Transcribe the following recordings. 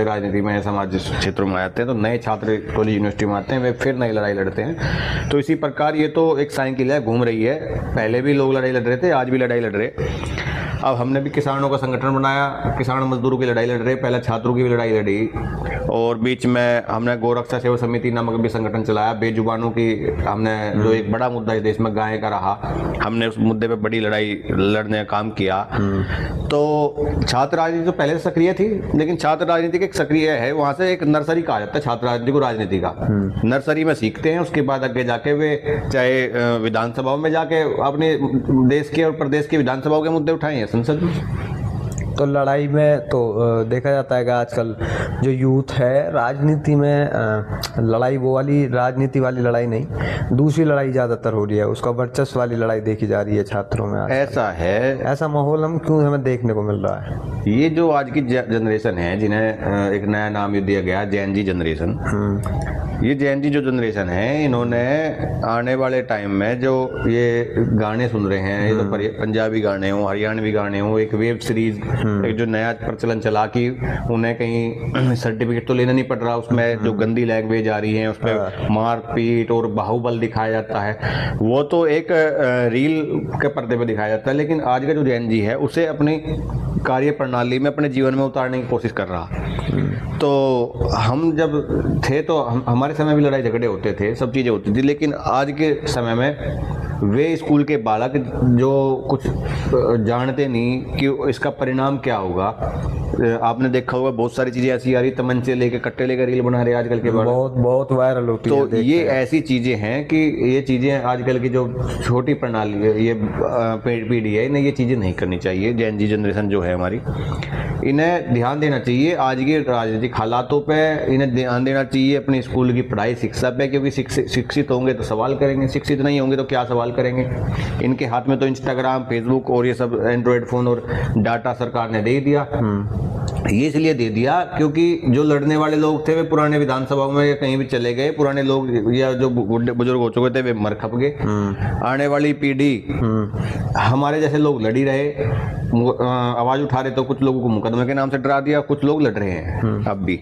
राजनीति में, समाज क्षेत्रों में आते हैं तो नए छात्र कॉलेज यूनिवर्सिटी में आते हैं, वे फिर नई लड़ाई लड़ते हैं। तो इसी प्रकार ये तो एक साइकिल है, घूम रही है। पहले भी लोग लड़ाई लड़ रहे थे, आज भी लड़ाई लड़ रहे। अब हमने भी किसानों का संगठन बनाया, किसान मजदूरों की लड़ाई लड़ रहे, पहले छात्रों की भी लड़ाई लड़ी, और बीच में हमने गोरक्षा सेवा समिति नामक भी संगठन चलाया। बेजुबानों की हमने, जो एक बड़ा मुद्दा इस देश में गाय का रहा, हमने उस मुद्दे पे बड़ी लड़ाई लड़ने का काम किया। तो छात्र राजनीति तो पहले से सक्रिय थी, लेकिन छात्र राजनीति एक सक्रिय है, वहां से एक नर्सरी कहा जाता है छात्र राजनीति को, राजनीति का नर्सरी में सीखते हैं, उसके बाद आगे जाके वे चाहे विधानसभाओं में जाके अपने देश के और प्रदेश के विधानसभाओं के मुद्दे उठाए हैं संसद में। तो लड़ाई में तो देखा जाता है कि आजकल जो यूथ है राजनीति में लड़ाई, वो वाली राजनीति वाली लड़ाई नहीं, दूसरी लड़ाई ज़्यादातर हो रही है, उसका वर्चस्व वाली लड़ाई देखी जा रही है छात्रों में। ऐसा है, ऐसा माहौल हम क्यों हमें देखने को मिल रहा है? ये जो आज की जनरेशन है, जिन्हें एक नया नाम दिया गया जेन जी जनरेशन, ये जेन जी जो जनरेशन है, इन्होंने आने वाले टाइम में जो ये गाने सुन रहे हैं, ये तो पंजाबी गाने हो, हरियाणवी गाने हो, एक वेब सीरीज, एक जो नया प्रचलन चला कि उन्हें कहीं सर्टिफिकेट तो लेना नहीं पड़ रहा, उसमें जो गंदी लैंग्वेज आ रही है, उसमें मारपीट और बाहुबल दिखाया जाता है, वो तो एक रील के पर्दे पे दिखाया जाता है। लेकिन आज का जो जेन जी है, उसे अपनी कार्य प्रणाली में, अपने जीवन में उतारने की कोशिश कर रहा। तो हम जब थे तो हमारे समय भी लड़ाई झगड़े होते थे, सब चीज़ें होती थी, लेकिन आज के समय में वे स्कूल के बालक जो कुछ जानते नहीं कि इसका परिणाम क्या होगा। आपने देखा होगा बहुत सारी चीज़ें ऐसी आ रही, तमंचे लेके, कट्टे लेके रील बना रहे आजकल के बालक, बहुत वायरल होती है। तो ये ऐसी चीज़ें हैं कि ये चीज़ें आजकल की जो छोटी प्रणाली है, ये पीढ़ी है, इन्हें ये चीज़ें नहीं करनी चाहिए। जेन जी जनरेशन जो है हमारी, इन्हें ध्यान देना चाहिए आज के राजनीतिक हालातों पे, इन्हें ध्यान देना चाहिए अपनी स्कूल की पढ़ाई शिक्षा पे, क्योंकि शिक्षित होंगे तो सवाल करेंगे, शिक्षित नहीं होंगे तो क्या सवाल करेंगे। इनके हाथ में तो इंस्टाग्राम, फेसबुक और ये सब एंड्रॉयड फोन और डाटा सरकार ने दे दिया। ये इसलिए दे दिया क्योंकि जो लड़ने वाले लोग थे वे पुराने विधानसभाओं में या कहीं भी चले गए, पुराने लोग या जो बुजुर्ग हो चुके थे वे मर खप गए। आने वाली पीढ़ी हमारे जैसे लोग लड़ी रहे, आवाज उठा रहे, तो कुछ लोगों को मुकदमे के नाम से डरा दिया, कुछ लोग लड़ रहे हैं अब भी,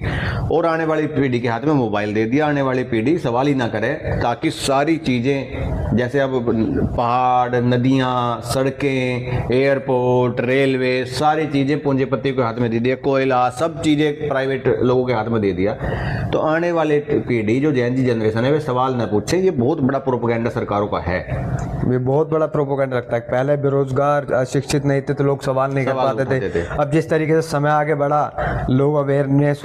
और आने वाली पीढ़ी के हाथ में मोबाइल दे दिया। आने वाली पीढ़ी सवाल ही ना करे, ताकि सारी चीजें, जैसे अब पहाड़, नदियां, सड़कें, एयरपोर्ट, रेलवे, सारी चीजें पूंजीपति के हाथ में दे दिया, कोयला, सब चीजें प्राइवेट लोगों के हाथ में दे दिया। तो आने वाले पीढ़ी जो जेन जी जनरेशन है, वे सवाल न पूछे। ये बहुत बड़ा प्रोपेगेंडा सरकारों का है, ये बहुत बड़ा प्रोपेगेंडा रखता है। पहले बेरोजगार, शिक्षित नहीं थे तो लोग सवाल नहीं कर पाते थे। अब जिस तरीके से समय आगे बढ़ा, लोग अवेयरनेस